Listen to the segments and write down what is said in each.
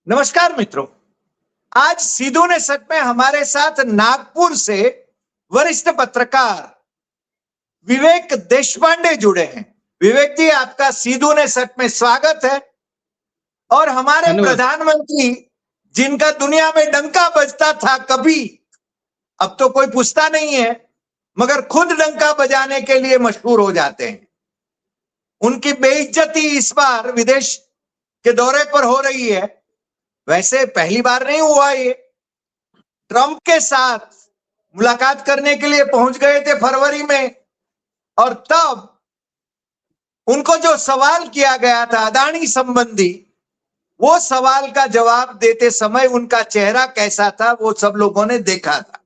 नमस्कार मित्रों। आज सीधू ने सच में हमारे साथ नागपुर से वरिष्ठ पत्रकार विवेक देशपांडे जुड़े हैं। विवेक जी, आपका सीधू ने सच में स्वागत है। और हमारे धन्यवाद। प्रधानमंत्री, जिनका दुनिया में डंका बजता था कभी, अब तो कोई पूछता नहीं है, मगर खुद डंका बजाने के लिए मशहूर हो जाते हैं। उनकी बेइज्जती इस बार विदेश के दौरे पर हो रही है। वैसे पहली बार नहीं हुआ ये। ट्रंप के साथ मुलाकात करने के लिए पहुंच गए थे फरवरी में, और तब उनको जो सवाल किया गया था अदानी संबंधी, वो सवाल का जवाब देते समय उनका चेहरा कैसा था वो सब लोगों ने देखा था।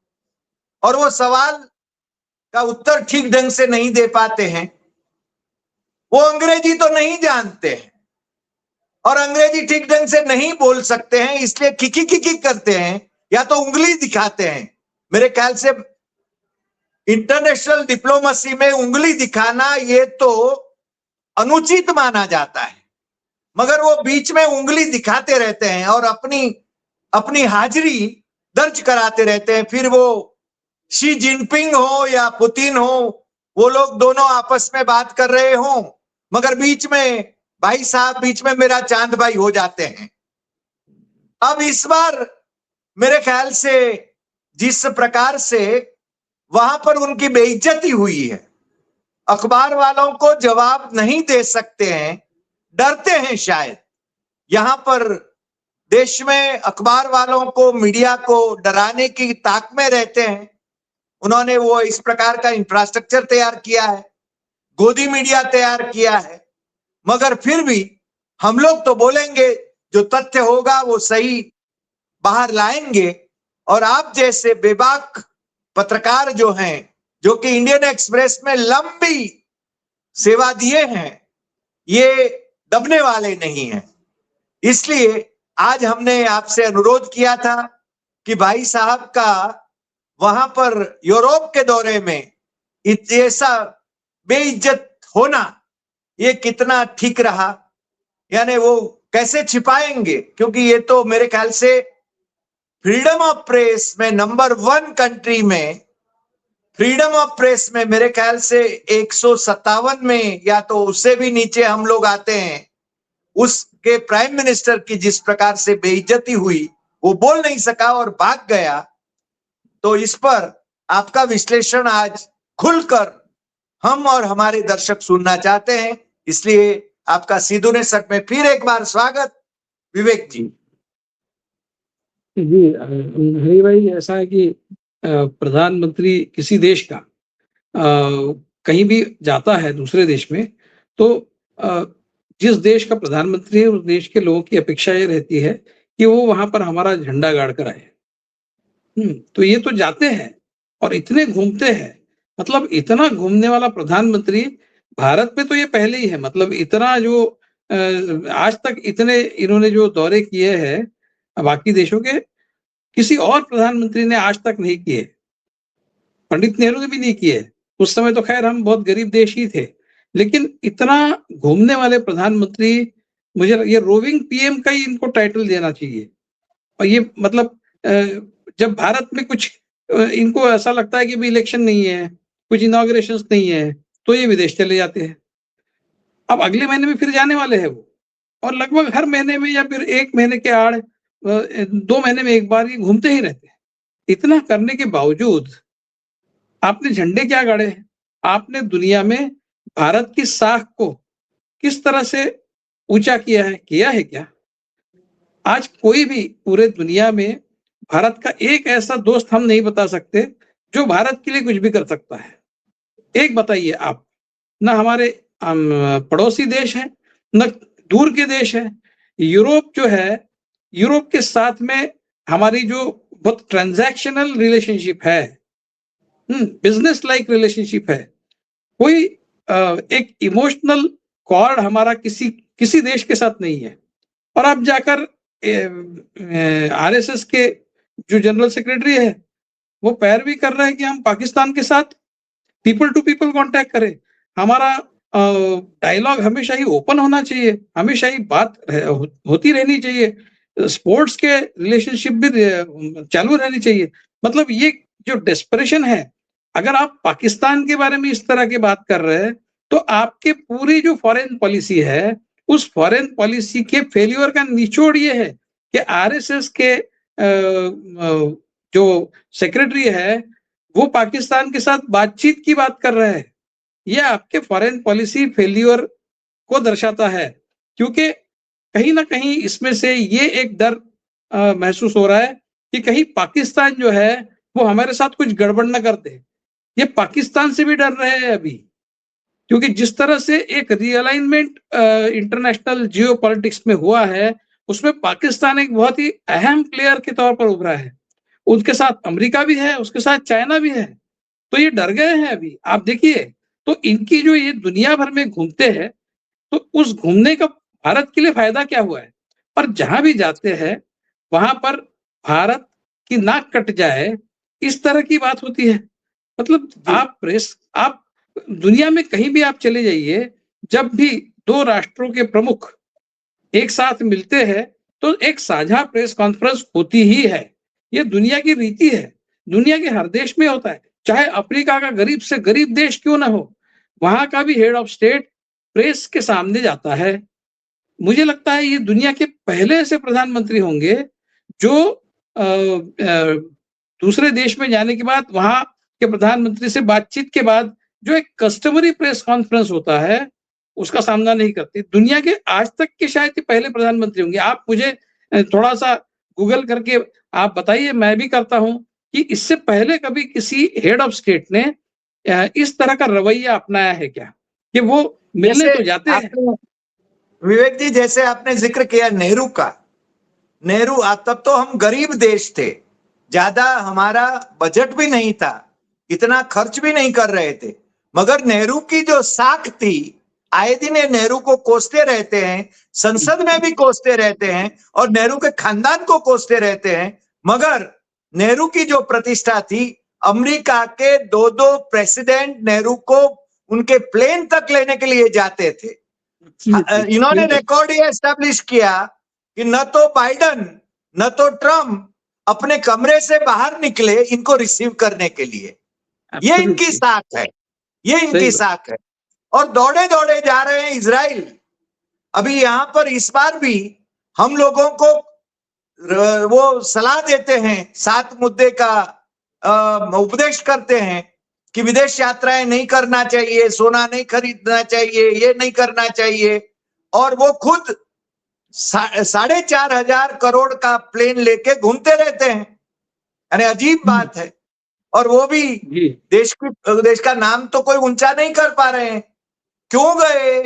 और वो सवाल का उत्तर ठीक ढंग से नहीं दे पाते हैं। वो अंग्रेजी तो नहीं जानते हैं और अंग्रेजी ठीक ढंग से नहीं बोल सकते हैं, इसलिए किकी किकी करते हैं या तो उंगली दिखाते हैं। मेरे ख्याल से इंटरनेशनल डिप्लोमेसी में उंगली दिखाना ये तो अनुचित माना जाता है, मगर वो बीच में उंगली दिखाते रहते हैं और अपनी अपनी हाजिरी दर्ज कराते रहते हैं। फिर वो शी जिनपिंग हो या पुतिन हो, वो लोग दोनों आपस में बात कर रहे हो, मगर बीच में भाई साहब, बीच में मेरा चांद भाई हो जाते हैं। अब इस बार मेरे ख्याल से जिस प्रकार से वहां पर उनकी बेइज्जती हुई है, अखबार वालों को जवाब नहीं दे सकते हैं, डरते हैं शायद। यहां पर देश में अखबार वालों को, मीडिया को डराने की ताक में रहते हैं। उन्होंने वो इस प्रकार का इंफ्रास्ट्रक्चर तैयार किया है, गोदी मीडिया तैयार किया है, मगर फिर भी हम लोग तो बोलेंगे, जो तथ्य होगा वो सही बाहर लाएंगे। और आप जैसे बेबाक पत्रकार जो हैं, जो कि इंडियन एक्सप्रेस में लंबी सेवा दिए हैं, ये दबने वाले नहीं हैं। इसलिए आज हमने आपसे अनुरोध किया था कि भाई साहब का वहां पर यूरोप के दौरे में ऐसा बेइज्जत होना, ये कितना ठीक रहा, यानी वो कैसे छिपाएंगे, क्योंकि ये तो मेरे ख्याल से फ्रीडम ऑफ प्रेस में नंबर 1 कंट्री में, फ्रीडम ऑफ प्रेस में मेरे ख्याल से 157 में या तो उससे भी नीचे हम लोग आते हैं। उसके प्राइम मिनिस्टर की जिस प्रकार से बेइज्जती हुई, वो बोल नहीं सका और भाग गया। तो इस पर आपका विश्लेषण आज खुलकर हम और हमारे दर्शक सुनना चाहते हैं, इसलिए आपका सीधू ने सर में फिर एक बार स्वागत। विवेक जी। जी हरी भाई, ऐसा है कि प्रधानमंत्री किसी देश का कहीं भी जाता है दूसरे देश में, तो जिस देश का प्रधानमंत्री है उस देश के लोगों की अपेक्षा ये रहती है कि वो वहां पर हमारा झंडा गाड़ कर आए। तो ये तो जाते हैं और इतने घूमते हैं, मतलब इतना घूमने वाला प्रधानमंत्री भारत में तो ये पहले ही है। मतलब इतना जो आज तक इतने इन्होंने जो दौरे किए हैं बाकी देशों के, किसी और प्रधानमंत्री ने आज तक नहीं किए। पंडित नेहरू ने भी नहीं किए। उस समय तो खैर हम बहुत गरीब देश ही थे, लेकिन इतना घूमने वाले प्रधानमंत्री, मुझे ये रोविंग पीएम का ही इनको टाइटल देना चाहिए। और ये मतलब जब भारत में कुछ इनको ऐसा लगता है कि भी इलेक्शन नहीं है, कुछ इनॉग्रेशन नहीं है, तो ये विदेश चले जाते हैं। अब अगले महीने में फिर जाने वाले हैं वो, और लगभग हर महीने में या फिर 1 महीने के आड़ 2 महीने में एक बार ये घूमते ही रहते हैं। इतना करने के बावजूद आपने झंडे क्या गाड़े हैं? आपने दुनिया में भारत की साख को किस तरह से ऊंचा किया है क्या? आज कोई भी पूरे दुनिया में भारत का एक ऐसा दोस्त हम नहीं बता सकते जो भारत के लिए कुछ भी कर सकता है। एक बताइए आप। ना हमारे पड़ोसी देश हैं, न दूर के देश हैं। यूरोप जो है, यूरोप के साथ में हमारी जो बहुत ट्रांजैक्शनल रिलेशनशिप है, बिजनेस लाइक रिलेशनशिप है, कोई एक इमोशनल कॉर्ड हमारा किसी देश के साथ नहीं है। और आप जाकर आरएसएस के जो जनरल सेक्रेटरी है, वो पैरवी कर रहे हैं कि हम पाकिस्तान के साथ पीपल टू पीपल कांटेक्ट करें। हमारा डायलॉग हमेशा ही ओपन होना चाहिए, हमेशा ही बात होती रहनी चाहिए। स्पोर्ट्स के रिलेशनशिप भी चालू रहनी चाहिए। मतलब ये जो डेस्परेशन है, अगर आप पाकिस्तान के बारे में इस तरह की बात कर रहे हैं, तो आपके पूरी जो फॉरेन पॉलिसी है, उस फॉरेन पॉलिसी के फेल्योर का निचोड़ ये है कि आरएसएस के जो सेक्रेटरी है, वो पाकिस्तान के साथ बातचीत की बात कर रहे हैं। ये आपके फॉरेन पॉलिसी फेल्योर को दर्शाता है, क्योंकि कहीं ना कहीं इसमें से ये एक डर महसूस हो रहा है कि कहीं पाकिस्तान जो है वो हमारे साथ कुछ गड़बड़ ना कर दे। ये पाकिस्तान से भी डर रहे हैं अभी, क्योंकि जिस तरह से एक रियलाइनमेंट इंटरनेशनल जियो पॉलिटिक्स में हुआ है, उसमें पाकिस्तान एक बहुत ही अहम प्लेयर के तौर पर उभरा है। उनके साथ अमेरिका भी है, उसके साथ चाइना भी है, तो ये डर गए हैं अभी। आप देखिए, तो इनकी जो ये दुनिया भर में घूमते हैं, तो उस घूमने का भारत के लिए फायदा क्या हुआ है? और जहां भी जाते हैं वहां पर भारत की नाक कट जाए, इस तरह की बात होती है। मतलब आप दुनिया में कहीं भी आप चले जाइए, जब भी दो राष्ट्रों के प्रमुख एक साथ मिलते हैं, तो एक साझा प्रेस कॉन्फ्रेंस होती ही है। ये दुनिया की रीति है, दुनिया के हर देश में होता है। चाहे अफ्रीका का गरीब से गरीब देश क्यों ना हो, वहां का भी हेड ऑफ स्टेट प्रेस के सामने जाता है। मुझे लगता है ये दुनिया के पहले ऐसे प्रधानमंत्री होंगे जो दूसरे देश में जाने के बाद वहां के प्रधानमंत्री से बातचीत के बाद जो एक कस्टमरी प्रेस कॉन्फ्रेंस होता है, उसका सामना नहीं करते। दुनिया के आज तक के शायद ये पहले प्रधानमंत्री होंगे। आप मुझे थोड़ा सा गूगल करके आप बताइए, मैं भी करता हूं कि इससे पहले कभी किसी हेड ऑफ स्टेट ने इस तरह का रवैया अपनाया है क्या, कि वो मिलने तो जाते हैं। विवेक जी, जैसे आपने जिक्र किया नेहरू का, नेहरू तब तो हम गरीब देश थे, ज्यादा हमारा बजट भी नहीं था, इतना खर्च भी नहीं कर रहे थे, मगर नेहरू की जो साख थी, आए दिन नेहरू को कोसते रहते हैं, संसद में भी कोसते रहते हैं और नेहरू के खानदान को कोसते रहते हैं, मगर नेहरू की जो प्रतिष्ठा थी, अमेरिका के दो दो प्रेसिडेंट नेहरू को उनके प्लेन तक लेने के लिए जाते थे। इन्होंने रिकॉर्ड ये एस्टैब्लिश किया कि न तो बाइडन न तो ट्रम्प अपने कमरे से बाहर निकले इनको रिसीव करने के लिए। ये इनकी साख है, ये इनकी साख है। और दौड़े दौड़े जा रहे हैं इजराइल। अभी यहां पर इस बार भी हम लोगों को वो सलाह देते हैं, 7 मुद्दे का उपदेश करते हैं कि विदेश यात्राएं नहीं करना चाहिए, सोना नहीं खरीदना चाहिए, ये नहीं करना चाहिए, और वो खुद 4,500 करोड़ का प्लेन लेके घूमते रहते हैं। यानी अजीब बात है। और वो भी देश का नाम तो कोई ऊंचा नहीं कर पा रहे हैं। क्यों गए?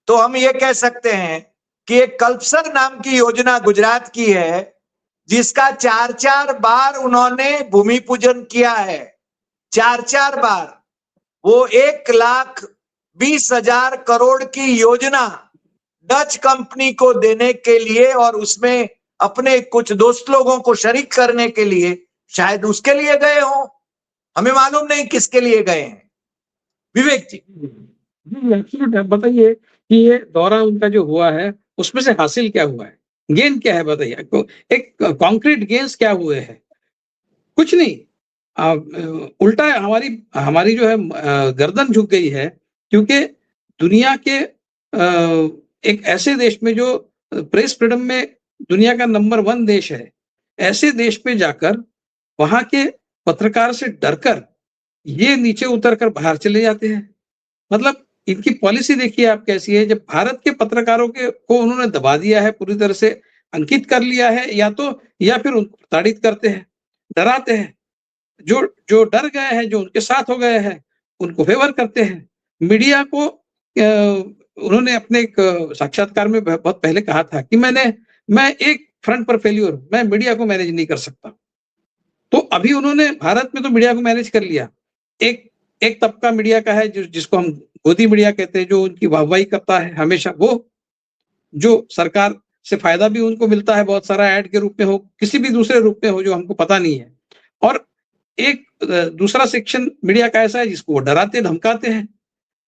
तो हम ये कह सकते हैं कि एक कल्पसर नाम की योजना गुजरात की है, जिसका 4 बार उन्होंने भूमि पूजन किया है, 4 बार। वो 1,20,000 करोड़ की योजना डच कंपनी को देने के लिए और उसमें अपने कुछ दोस्त लोगों को शरीक करने के लिए, शायद उसके लिए गए हों, हमें मालूम नहीं किसके लिए गए हैं। विवेक जी, बताइए कि ये दौरा उनका जो हुआ है उसमें से हासिल क्या हुआ है, गेन क्या है, बताइए। एक कॉन्क्रीट गेन्स क्या हुए हैं? कुछ नहीं। उल्टा हमारी जो है गर्दन झुक गई है, क्योंकि दुनिया के एक ऐसे देश में जो प्रेस फ्रीडम में दुनिया का नंबर 1 देश है, ऐसे देश पे जाकर वहां के पत्रकार से डरकर ये नीचे उतरकर बाहर चले जाते हैं। मतलब इनकी पॉलिसी देखिए आप कैसी है। जब भारत के पत्रकारों को उन्होंने दबा दिया है, पूरी तरह से अंकित कर लिया है, या फिर उनको प्रताड़ित करते हैं, डराते हैं। जो डर गए हैं, जो उनके साथ हो गए हैं, उनको फेवर करते हैं। मीडिया को उन्होंने अपने एक साक्षात्कार में बहुत पहले कहा था कि मैं एक फ्रंट पर फेल्यूर हूं, मैं मीडिया को मैनेज नहीं कर सकता। तो अभी उन्होंने भारत में तो मीडिया को मैनेज कर लिया। एक तबका मीडिया का है जिसको हम गोदी मीडिया कहते हैं, जो उनकी वाहवाही करता है हमेशा, वो जो सरकार से फायदा भी उनको मिलता है बहुत सारा, ऐड के रूप में हो, किसी भी दूसरे रूप में हो जो हमको पता नहीं है। और एक दूसरा सेक्शन मीडिया का ऐसा है जिसको वो डराते धमकाते हैं।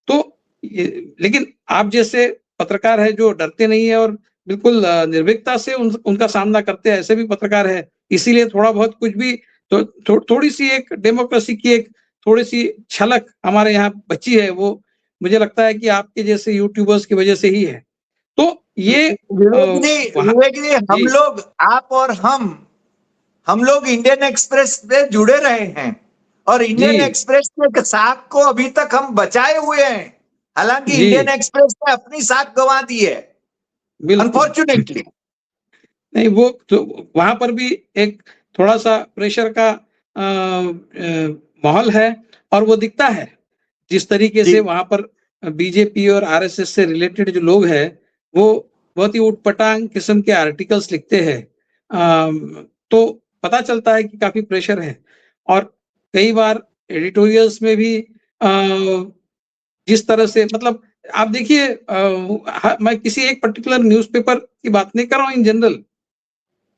तो लेकिन आप जैसे पत्रकार है जो डरते नहीं है और बिल्कुल निर्भीकता से उनका सामना करते हैं, ऐसे भी पत्रकार है। इसीलिए थोड़ा बहुत कुछ भी तो थोड़ी सी एक डेमोक्रेसी की एक थोड़ी सी झलक हमारे यहाँ बची है, वो मुझे लगता है कि आपके जैसे यूट्यूबर्स की वजह से ही है। तो ये विवेक जी, हम लोग, आप और हम लोग इंडियन एक्सप्रेस पे जुड़े रहे हैं और इंडियन एक्सप्रेस के साख को अभी तक हम बचाए हुए हैं। हालांकि इंडियन एक्सप्रेस ने अपनी साख गंवा दी है, अनफॉर्चुनेटली। नहीं, वो तो वहां पर भी एक थोड़ा सा प्रेशर का माहौल है और वो दिखता है जिस तरीके से वहां पर बीजेपी और आरएसएस से रिलेटेड जो लोग हैं वो बहुत ही उटपटांग किस्म के आर्टिकल्स लिखते हैं। तो पता चलता है कि काफी प्रेशर है और कई बार एडिटोरियल्स में भी जिस तरह से मतलब आप देखिए, मैं किसी एक पर्टिकुलर न्यूज़पेपर की बात नहीं कर रहा हूँ, in general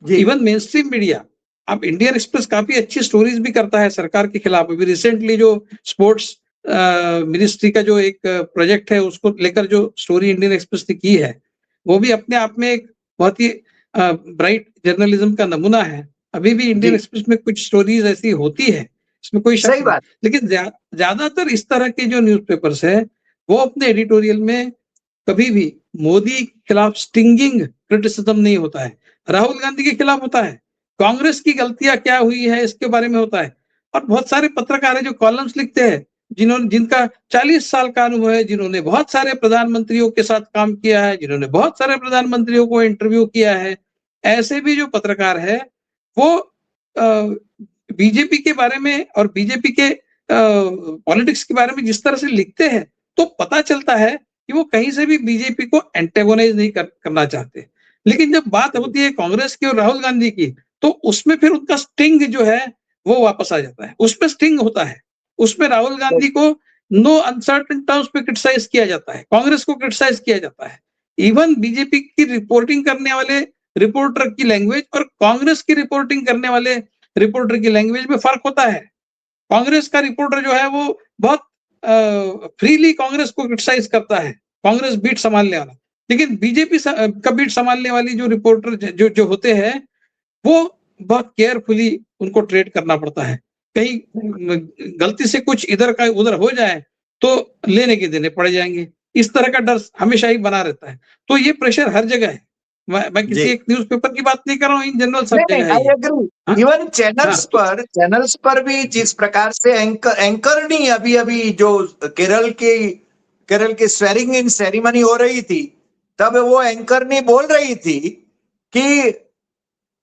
even main stream media, अब इंडियन एक्सप्रेस काफी अच्छी स्टोरीज भी करता है सरकार के खिलाफ। अभी रिसेंटली जो स्पोर्ट्स मिनिस्ट्री का जो एक प्रोजेक्ट है उसको लेकर जो स्टोरी इंडियन एक्सप्रेस ने की है वो भी अपने आप में एक बहुत ही ब्राइट जर्नलिज्म का नमूना है। अभी भी इंडियन एक्सप्रेस में कुछ स्टोरीज ऐसी होती है, इसमें कोई शक नहीं। लेकिन ज्यादातर इस तरह के जो न्यूज़पेपर्स है वो अपने एडिटोरियल में कभी भी मोदी के खिलाफ स्टिंगिंग क्रिटिसिज्म नहीं होता है, राहुल गांधी के खिलाफ होता है, कांग्रेस की गलतियां क्या हुई है इसके बारे में होता है। और बहुत सारे पत्रकार है जो कॉलम्स लिखते हैं जिनका 40 साल का अनुभव है, जिन्होंने बहुत सारे प्रधानमंत्रियों के साथ काम किया है, जिन्होंने बहुत सारे प्रधानमंत्रियों को इंटरव्यू किया है। ऐसे भी जो पत्रकार है वो बीजेपी के बारे में और बीजेपी के पॉलिटिक्स के बारे में जिस तरह से लिखते हैं तो पता चलता है कि वो कहीं से भी बीजेपी को एंटेगोनाइज नहीं करना चाहते। लेकिन जब बात होती है कांग्रेस की और राहुल गांधी की तो उसमें फिर उनका स्टिंग जो है वो वापस आ जाता है, उसमें स्टिंग होता है, उसमें राहुल गांधी को नो अनसर्टेन टर्म्स पे क्रिटिसाइज किया जाता है, कांग्रेस को क्रिटिसाइज किया जाता है। इवन बीजेपी की रिपोर्टिंग करने वाले रिपोर्टर की लैंग्वेज और कांग्रेस की रिपोर्टिंग करने वाले रिपोर्टर की लैंग्वेज में फर्क होता है। कांग्रेस का रिपोर्टर जो है वो बहुत फ्रीली कांग्रेस को क्रिटिसाइज करता है, कांग्रेस बीट संभालने वाला। लेकिन बीजेपी का बीट संभालने वाली जो रिपोर्टर जो होते हैं वो बहुत केयरफुली उनको ट्रेड करना पड़ता है। कहीं गलती से कुछ इधर का उधर हो जाए तो लेने के देने पड़ जाएंगे, इस तरह का डर हमेशा ही बना रहता है। तो ये प्रेशर हर जगह है। मैं किसी एक न्यूज़पेपर की बात नहीं कर रहा हूँ, इन जनरल सब जगह है। इवन चैनल्स पर भी जिस प्रकार से एंकरनी अभी जो केरल की स्वेरिंग इन सेरेमनी हो रही थी तब वो एंकरनी बोल रही थी कि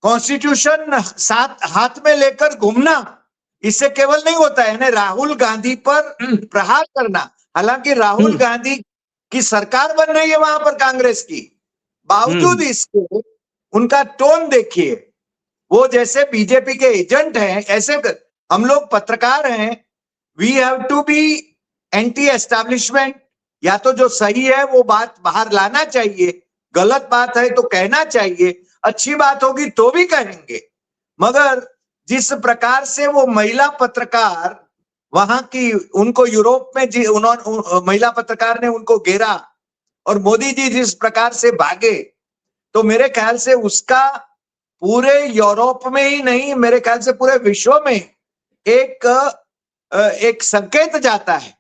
कॉन्स्टिट्यूशन साथ हाथ में लेकर घूमना इससे केवल नहीं होता है, राहुल गांधी पर प्रहार करना। हालांकि राहुल गांधी की सरकार बन रही है वहां पर कांग्रेस की, बावजूद इसके उनका टोन देखिए, वो जैसे बीजेपी के एजेंट हैं ऐसे हम लोग पत्रकार हैं। We have to be anti establishment, या तो जो सही है वो बात बाहर लाना चाहिए, गलत बात है तो कहना चाहिए, अच्छी बात होगी तो भी कहेंगे। मगर जिस प्रकार से वो महिला पत्रकार वहां की, उनको यूरोप में उन्होंने महिला पत्रकार ने उनको घेरा और मोदी जी जिस प्रकार से भागे, तो मेरे ख्याल से उसका पूरे यूरोप में ही नहीं, मेरे ख्याल से पूरे विश्व में एक संकेत जाता है।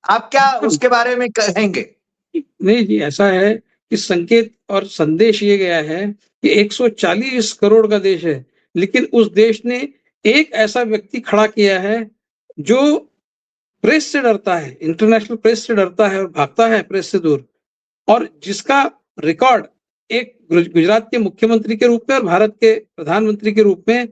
आप क्या उसके बारे में कहेंगे? नहीं जी, ऐसा है कि संकेत और संदेश ये गया है कि 140 करोड़ का देश है, लेकिन उस देश ने एक ऐसा व्यक्ति खड़ा किया है जो प्रेस से डरता है, इंटरनेशनल प्रेस से डरता है और भागता है प्रेस से दूर, और जिसका रिकॉर्ड एक गुजरात के मुख्यमंत्री के रूप में और भारत के प्रधानमंत्री के रूप में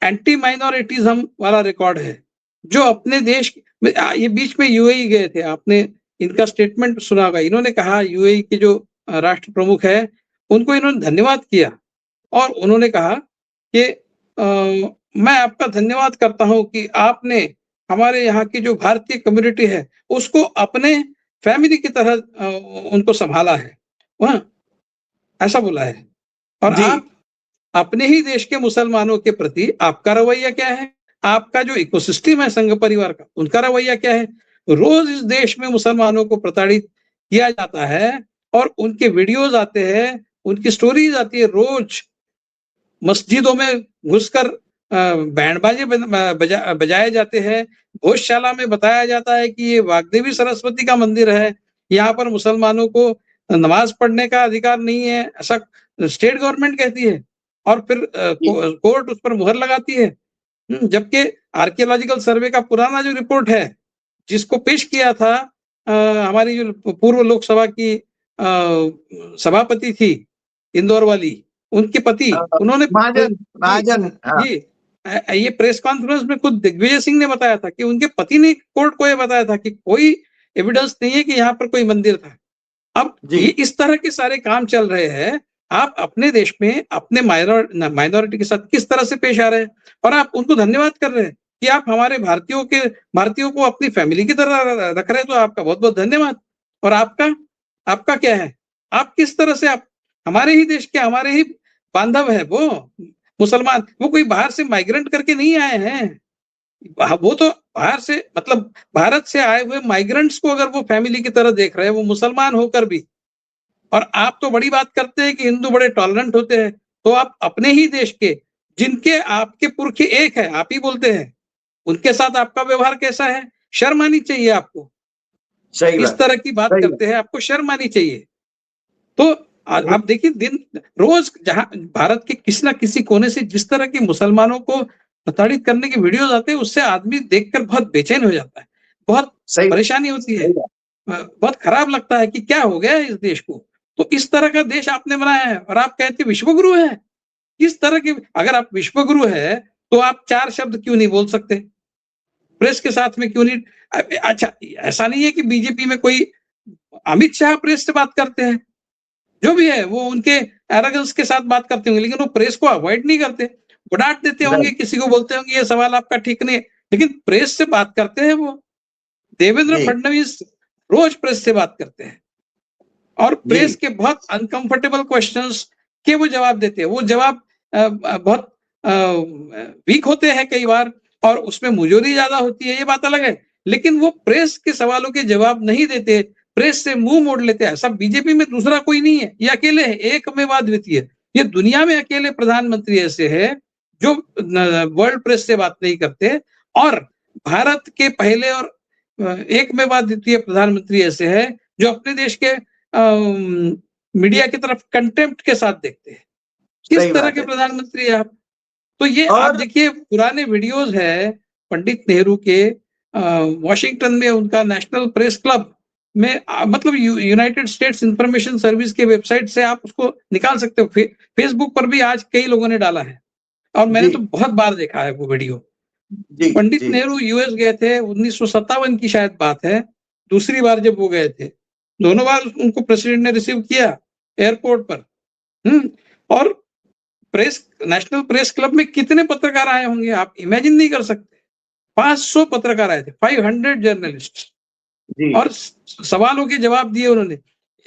एंटी माइनॉरिटीज्म वाला रिकॉर्ड है, जो अपने देश में, ये बीच में यूएई गए थे, आपने इनका स्टेटमेंट सुना होगा। इन्होंने कहा, यूएई के जो राष्ट्र प्रमुख है उनको इन्होंने धन्यवाद किया और उन्होंने कहा कि मैं आपका धन्यवाद करता हूं कि आपने हमारे यहाँ की जो भारतीय कम्युनिटी है उसको अपने फैमिली की तरह उनको संभाला है, वहां ऐसा बोला है। और आप अपने ही देश के मुसलमानों के प्रति आपका रवैया क्या है, आपका जो इकोसिस्टम है संघ परिवार का उनका रवैया क्या है। रोज इस देश में मुसलमानों को प्रताड़ित किया जाता है और उनके वीडियोज आते हैं उनकी स्टोरीज आती है, रोज मस्जिदों में घुसकर बैंड बाजे बजाए जाते हैं, भोजशाला में बताया जाता है कि ये वाग्देवी सरस्वती का मंदिर है, यहाँ पर मुसलमानों को नमाज पढ़ने का अधिकार नहीं है, ऐसा स्टेट गवर्नमेंट कहती है, और फिर कोर्ट उस पर मुहर लगाती है। जबकि आर्कियोलॉजिकल सर्वे का पुराना जो रिपोर्ट है, जिसको पेश किया था हमारी जो पूर्व लोकसभा की सभापति थी इंदौर वाली, उनके पति, उन्होंने महाजन जी ये प्रेस कॉन्फ्रेंस में खुद दिग्विजय सिंह ने बताया था कि उनके पति ने कोर्ट को ये बताया था कि कोई एविडेंस नहीं है कि यहाँ पर कोई मंदिर था। अब ये इस तरह के सारे काम चल रहे हैं, आप अपने देश में अपने माइनॉरिटी के साथ किस तरह से पेश आ रहे हैं, और आप उनको धन्यवाद कर रहे हैं कि आप हमारे भारतीयों को अपनी फैमिली की तरह रख रहे हैं, तो आपका बहुत बहुत धन्यवाद। और आपका क्या है, आप किस तरह से, आप हमारे ही देश के, हमारे ही बांधव है वो मुसलमान, वो कोई बाहर से माइग्रेंट करके नहीं आए हैं, वो तो बाहर से मतलब भारत से आए हुए माइग्रेंट्स को अगर वो फैमिली की तरह देख रहे हैं, वो मुसलमान होकर भी। और आप तो बड़ी बात करते हैं कि हिंदू बड़े टॉलरेंट होते हैं, तो आप अपने ही देश के, जिनके आपके पुरखे एक है, आप ही बोलते हैं, उनके साथ आपका व्यवहार कैसा है? शर्म आनी चाहिए आपको। इस तरह की बात करते हैं, आपको शर्म आनी चाहिए। तो आप देखिए, दिन रोज जहां भारत के किसी ना किसी कोने से जिस तरह के मुसलमानों को प्रताड़ित करने की वीडियोस आते हैं, उससे आदमी देखकर बहुत बेचैन हो जाता है, बहुत परेशानी होती है, बहुत खराब लगता है कि क्या हो गया है इस देश को। तो इस तरह का देश आपने बनाया है, और आप कहते विश्वगुरु है। किस तरह के, अगर आप विश्वगुरु है तो आप 4 शब्द क्यों नहीं बोल सकते? प्रेस के साथ में क्यों नहीं? अच्छा, ऐसा नहीं है कि बीजेपी में कोई अमित शाह प्रेस से बात करते हैं, जो भी है वो उनके एरोगेंस के साथ बात करते होंगे, लेकिन वो प्रेस को अवॉइड नहीं करते, वो डांट देते होंगे, किसी को बोलते होंगे ये सवाल आपका ठीक नहीं है, लेकिन प्रेस से बात करते हैं वो। देवेंद्र फडणवीस रोज प्रेस से बात करते हैं, और प्रेस के बहुत अनकंफर्टेबल क्वेश्चंस के वो जवाब देते हैं। वो जवाब बहुत वीक होते हैं कई बार, और उसमें मुजोरी ज्यादा होती है, ये बात अलग है, लेकिन वो प्रेस के सवालों के जवाब नहीं देते, प्रेस से मुंह मोड़ लेते हैं। सब बीजेपी में दूसरा कोई नहीं है, ये अकेले है, एकमेवाद्वितीय। ये दुनिया में अकेले प्रधानमंत्री ऐसे है जो वर्ल्ड प्रेस से बात नहीं करते, और भारत के पहले और एकमेवाद्वितीय प्रधानमंत्री ऐसे है जो अपने देश के मीडिया की तरफ कंटेम्प्ट के साथ देखते हैं। किस तरह के प्रधानमंत्री है आप? तो ये आप देखिए, पुराने वीडियोस है पंडित नेहरू के, वॉशिंगटन में उनका नेशनल प्रेस क्लब में, मतलब यूनाइटेड स्टेट्स इंफॉर्मेशन सर्विस के वेबसाइट से आप उसको निकाल सकते हो। फेसबुक पर भी आज कई लोगों ने डाला है, और मैंने तो बहुत बार देखा है वो वीडियो। पंडित नेहरू यूएस गए थे, 1957 की शायद बात है, दूसरी बार जब वो गए थे, दोनों बार उनको प्रेसिडेंट ने रिसीव किया एयरपोर्ट पर। और नेशनल प्रेस क्लब में कितने पत्रकार आए होंगे आप इमेजिन नहीं कर सकते। 500 पत्रकार आए थे, 500 जर्नलिस्ट, और सवालों के जवाब दिए उन्होंने।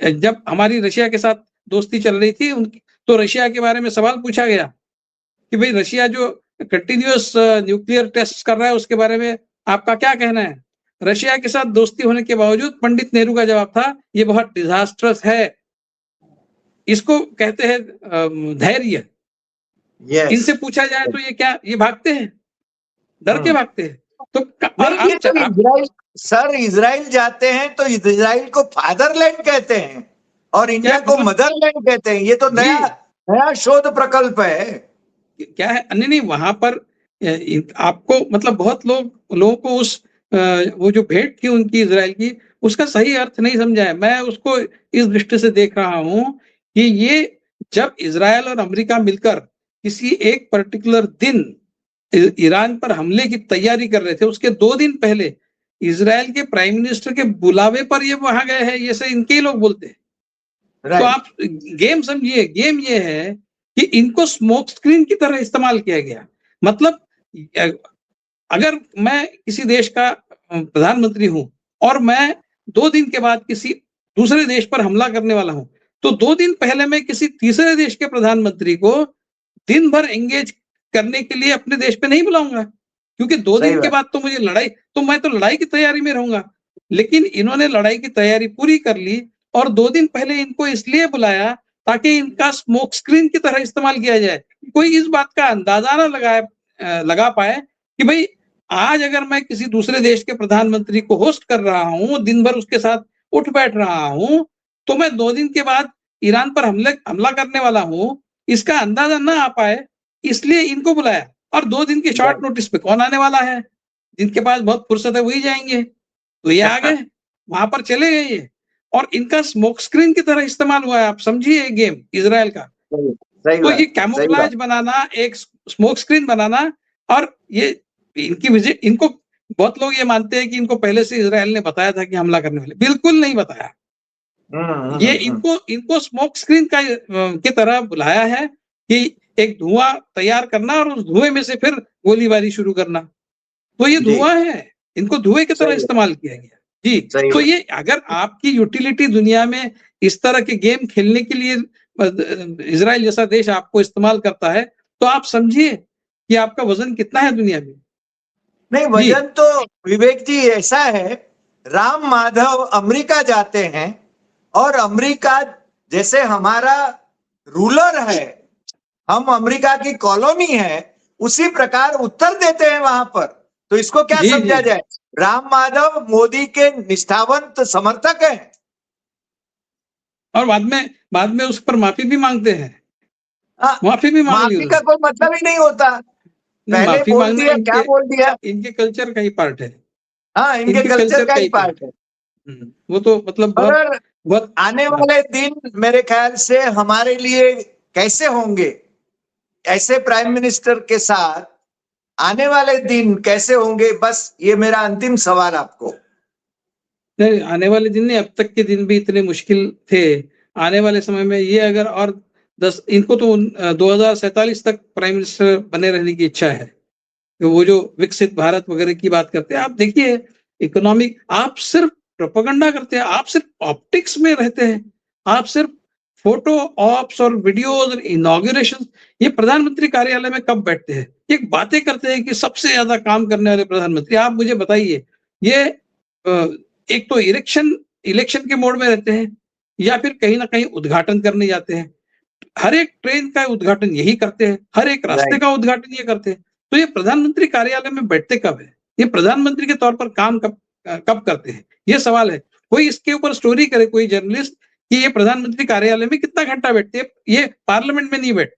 जब हमारी रशिया के साथ दोस्ती चल रही थी उनकी, तो रशिया के बारे में सवाल पूछा गया कि भाई रशिया जो कंटिन्यूअस न्यूक्लियर टेस्ट कर रहा है उसके बारे में आपका क्या कहना है? रशिया के साथ दोस्ती होने के बावजूद पंडित नेहरू का जवाब था, ये बहुत डिजास्ट्रस है, इसको कहते हैं धैर्य। इनसे पूछा जाए तो ये क्या, ये भागते हैं, डर के भागते हैं। तो इजराइल जाते हैं तो इजराइल को फादरलैंड कहते हैं और इंडिया को मदरलैंड कहते हैं। ये तो नया शोध प्रकल्प है। क्या है? नहीं, वहां पर आपको मतलब बहुत लोगों को उस वो जो भेंट थी उनकी इजराइल की, उसका सही अर्थ नहीं समझा है। मैं उसको इस दृष्टि से देख रहा हूं कि ये जब इजराइल और अमेरिका मिलकर किसी एक पर्टिकुलर दिन ईरान पर हमले की तैयारी कर रहे थे, उसके 2 दिन पहले इजराइल के प्राइम मिनिस्टर के बुलावे पर ये वहां गए हैं, ये से इनके ही लोग बोलते हैं। तो आप गेम समझिए, गेम ये है कि इनको स्मोक स्क्रीन की तरह इस्तेमाल किया गया। मतलब अगर मैं किसी देश का प्रधानमंत्री हूं और मैं 2 दिन के बाद किसी दूसरे देश पर हमला करने वाला हूं, तो 2 दिन पहले मैं किसी तीसरे देश के प्रधानमंत्री को दिन भर एंगेज करने के लिए अपने देश पे नहीं बुलाऊंगा, क्योंकि 2 दिन के बाद तो मुझे मैं तो लड़ाई की तैयारी में रहूंगा। लेकिन इन्होंने लड़ाई की तैयारी पूरी कर ली और 2 दिन पहले इनको इसलिए बुलाया ताकि इनका स्मोक स्क्रीन की तरह इस्तेमाल किया जाए। कोई इस बात का अंदाजा ना लगा पाए कि भाई आज अगर मैं किसी दूसरे देश के प्रधानमंत्री को होस्ट कर रहा हूँ, दिन भर उसके साथ उठ बैठ रहा हूँ, तो मैं 2 दिन के बाद ईरान पर हमला करने वाला हूँ, इसका अंदाजा ना आ पाए, इसलिए इनको बुलाया। और 2 दिन के शॉर्ट नोटिस पे कौन आने वाला है? जिनके पास बहुत फुर्सत है वही जाएंगे। तो ये आ गए, वहां पर चले गए ये, और इनका स्मोक स्क्रीन की तरह इस्तेमाल हुआ है। आप समझिए ये गेम इजराइल का। सही तो बात, ये सही कैमोफ्लेज बात। बनाना, एक स्मोक स्क्रीन बनाना, और ये इनकी विजिट, इनको बहुत लोग ये मानते हैं कि इनको पहले से इजराइल ने बताया था कि हमला करने वाले, बिल्कुल नहीं बताया। ये इनको इनको स्मोक स्क्रीन का की तरह बुलाया है कि एक धुआं तैयार करना और उस धुएं में से फिर गोलीबारी शुरू करना। तो ये जी, धुआं है, इनको धुएं की तरह सही बात, इस्तेमाल किया गया। जी, सही तो बात। ये अगर आपकी यूटिलिटी दुनिया में इस तरह के गेम खेलने के लिए इजराइल जैसा देश आपको इस्तेमाल करता है, तो आप समझिए कि आपका वजन कितना है दुनिया में। नहीं, जी, वजन तो विवेक जी ऐसा है, राम माधव अमेरिका जाते हैं और अमेरिका जैसे हमारा रूलर है, हम अमेरिका की कॉलोनी है, उसी प्रकार उत्तर देते हैं वहां पर। तो इसको क्या जी, समझा जी, जाए? राम माधव मोदी के निष्ठावंत समर्थक हैं। और बाद में उस पर माफी भी मांगते हैं। हाँ, माफी भी मांग ली माफी का उन्होंने। कोई मतलब ही नहीं होता। नहीं, पहले माफी बोल मांगना दिया, क्या इनके बोल दिया? इनके कल्चर का ही पार्ट है। हाँ, इनके इनके कल्चर कल्चर का का ही ही पार्ट पार्ट है। है। वो तो मतलब बहुत मगर बहुत आने वाले दिन मेरे ख्याल से हमारे लिए कैसे होंगे, ऐसे प्राइम मिनिस्टर के साथ आने वाले दिन कैसे होंगे, बस ये मेरा अंतिम सवाल आपको। नहीं, आने वाले दिन नहीं, अब तक के दिन भी इतने मुश्किल थे। आने वाले समय में ये अगर और 10, इनको तो 2047 तक प्राइम मिनिस्टर बने रहने की इच्छा है। तो वो जो विकसित भारत वगैरह की बात करते हैं, आप देखिए इकोनॉमिक, आप सिर्फ प्रोपेगेंडा करते हैं, आप सिर्फ ऑप्टिक्स में रहते हैं, आप सिर्फ फोटो ऑप्स और वीडियोस और इनॉग्रेशन। ये प्रधानमंत्री कार्यालय में कब बैठते हैं? ये बातें करते हैं कि सबसे ज्यादा काम करने वाले प्रधानमंत्री। आप मुझे बताइए, ये एक तो इलेक्शन के मोड में रहते हैं, या फिर कहीं ना कहीं उद्घाटन करने जाते हैं। हर एक ट्रेन का उद्घाटन यही करते हैं, हर एक रास्ते राइट, का उद्घाटन ये करते हैं। तो ये प्रधानमंत्री कार्यालय में बैठते कब है? ये प्रधानमंत्री के तौर पर काम कब करते हैं? ये सवाल है। कोई इसके ऊपर स्टोरी करे, कोई जर्नलिस्ट, कि ये प्रधानमंत्री कार्यालय में कितना घंटा बैठते हैं। ये पार्लियामेंट में नहीं बैठते,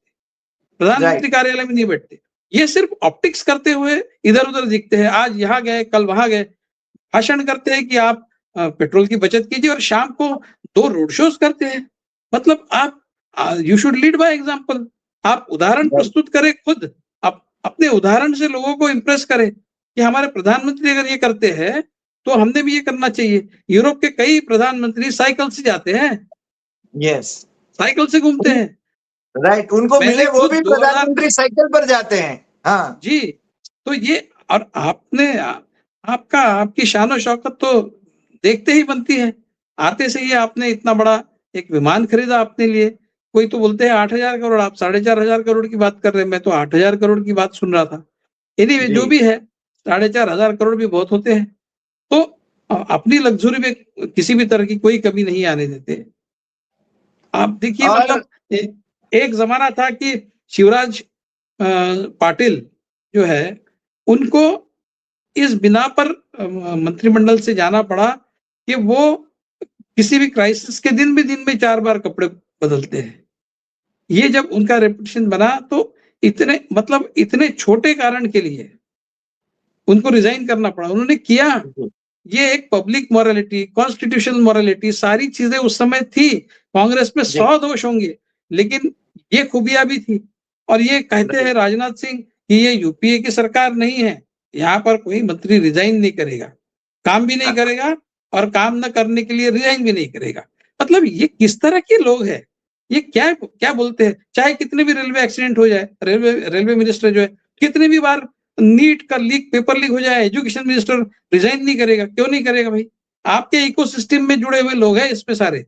प्रधानमंत्री राइट, कार्यालय में नहीं बैठते। ये सिर्फ ऑप्टिक्स करते हुए इधर उधर दिखते हैं, आज यहाँ गए, कल वहां गए, भाषण करते हैं कि आप पेट्रोल की बचत कीजिए, और शाम को 2 रोड शोज करते हैं। मतलब आप you should lead by example. आप उदाहरण राइट। प्रस्तुत करें खुद, आप अपने उदाहरण से लोगों को इंप्रेस करें कि हमारे प्रधानमंत्री अगर ये करते हैं तो हमने भी ये करना चाहिए। यूरोप के कई प्रधानमंत्री साइकिल से जाते हैं, यस, साइकिल से घूमते हैं। राइट। उनको मैंने मिले वो खुद भी 2000, प्रधानमंत्री साइकिल पर जाते हैं। हाँ, जी, तो ये, और आपका आपकी शान शौकत तो देखते ही बनती है। आते से ही आपने इतना बड़ा एक विमान खरीदा अपने लिए। कोई तो बोलते हैं 8,000 करोड़, आप 4,500 करोड़ की बात कर रहे हैं, मैं तो 8,000 करोड़ की बात सुन रहा था। एनीवे, जी। जो भी है, 4,500 करोड़ भी बहुत होते हैं। तो अपनी लग्जरी में किसी भी तरह की कोई कमी नहीं आने देते। आप देखिए, और मतलब एक जमाना था कि शिवराज पाटिल जो है, उनको इस बिना पर मंत्रिमंडल से जाना पड़ा कि वो किसी भी क्राइसिस के दिन में 4 बार कपड़े बदलते हैं। ये जब उनका रेपुटेशन बना, तो इतने, मतलब इतने छोटे कारण के लिए उनको रिजाइन करना पड़ा। उन्होंने किया। ये एक पब्लिक मोरालिटी, कॉन्स्टिट्यूशनल मोरालिटी, सारी चीजें उस समय थी। कांग्रेस में जी, 100 दोष होंगे, लेकिन ये खूबियां भी थी। और ये कहते राइट, हैं राजनाथ सिंह कि ये यूपीए की सरकार नहीं है, यहाँ पर कोई मंत्री रिजाइन नहीं करेगा, काम भी नहीं करेगा, और काम न करने के लिए रिजाइन भी नहीं करेगा। मतलब ये किस तरह के लोग हैं? ये क्या क्या बोलते हैं? चाहे कितने भी रेलवे एक्सीडेंट हो जाए, रेलवे रेलवे मिनिस्टर जो है, कितनी भी बार नीट का पेपर लीक हो जाए, एजुकेशन मिनिस्टर रिजाइन नहीं करेगा। क्यों नहीं करेगा भाई? आपके इकोसिस्टम में जुड़े हुए लोग हैं इसमें सारे।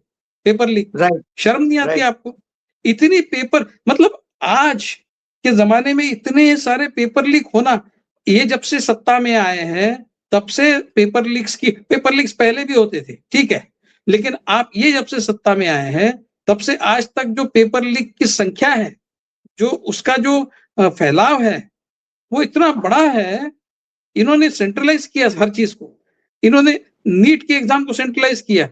पेपर लीक, राइट, शर्म नहीं आती राइट। आपको? इतनी पेपर, मतलब आज के जमाने में इतने सारे पेपर लीक होना, ये जब से सत्ता में आए हैं तब से पेपर लीक्स पहले भी होते थे, ठीक है, लेकिन आप ये जब से सत्ता में आए हैं तब से आज तक जो पेपर लीक की संख्या है, जो उसका जो फैलाव है, वो इतना बड़ा है। इन्होंने सेंट्रलाइज किया हर चीज को, इन्होंने नीट के एग्जाम को सेंट्रलाइज किया।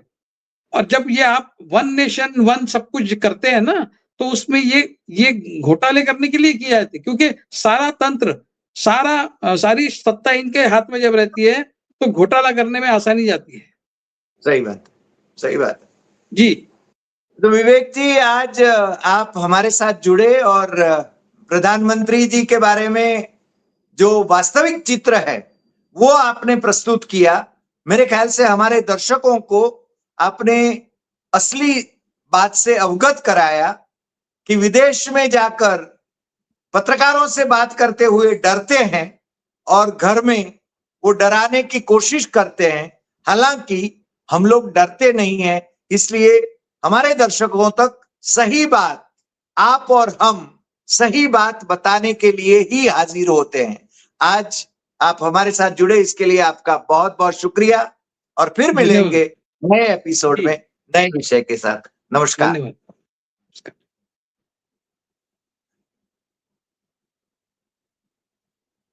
और जब ये आप वन नेशन वन सब कुछ करते हैं ना, तो उसमें ये घोटाले करने के लिए किया जाते, क्योंकि सारा तंत्र, सारी सत्ता इनके हाथ में जब रहती है तो घोटाला करने में आसानी जाती है। सही बात, सही बात जी। तो विवेक जी, आज आप हमारे साथ जुड़े और प्रधानमंत्री जी के बारे में जो वास्तविक चित्र है वो आपने प्रस्तुत किया। मेरे ख्याल से हमारे दर्शकों को आपने असली बात से अवगत कराया कि विदेश में जाकर पत्रकारों से बात करते हुए डरते हैं और घर में वो डराने की कोशिश करते हैं। हालांकि हम लोग डरते नहीं हैं, इसलिए हमारे दर्शकों तक सही बात, आप और हम सही बात बताने के लिए ही हाजिर होते हैं। आज आप हमारे साथ जुड़े, इसके लिए आपका बहुत बहुत शुक्रिया और फिर मिलेंगे नए एपिसोड में नए विषय के साथ। नमस्कार। धन्यवाद।